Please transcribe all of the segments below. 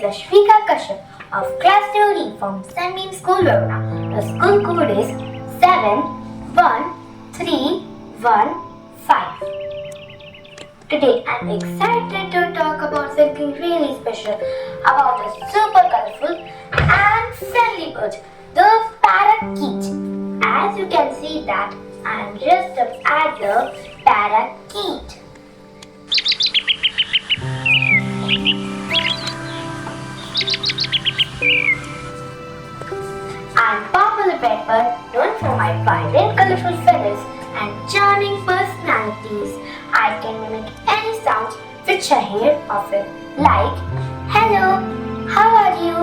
is Ashwika Kashyap of Class 2D from Sunbeam School, Verona. The school code is 71315. Today I'm excited to talk about something really special, about a super colorful and friendly bird, the parakeet. As you can see that I am dressed up as the parakeet. I'm Purple Pepper, known for my vibrant colorful feathers and charming personalities. I can mimic any sounds which I hear of it, like hello, how are you?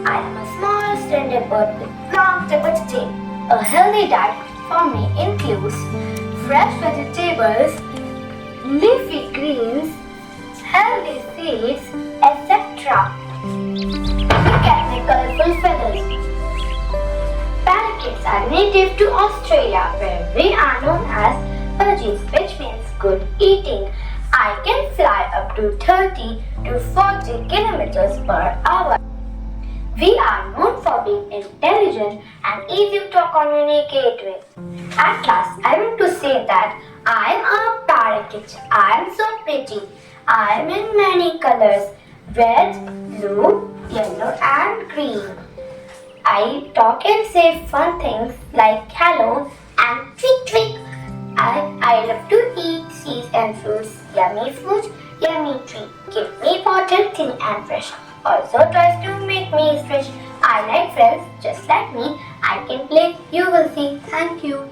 I am a small slender bird with long tipped tail. A healthy diet for me includes fresh vegetables, leafy greens, healthy seeds, etc. Look at my colorful feathers. Parakeets are native to Australia, where we are known as budgies, which means good eating. I can fly up to 30 to 40 kilometers per hour. We are known for being intelligent and easy to communicate with. At last, I want to say that I am a parakeet. I am so pretty. I am in many colors: red, blue, yellow, and green. I talk and say fun things like hello and tweet tweet. I love to eat seeds and fruits. Yummy fruits, yummy treat. Keep me water thin and fresh. Also tries to make me stretch. I like friends just like me. I can play. You will see. Thank you.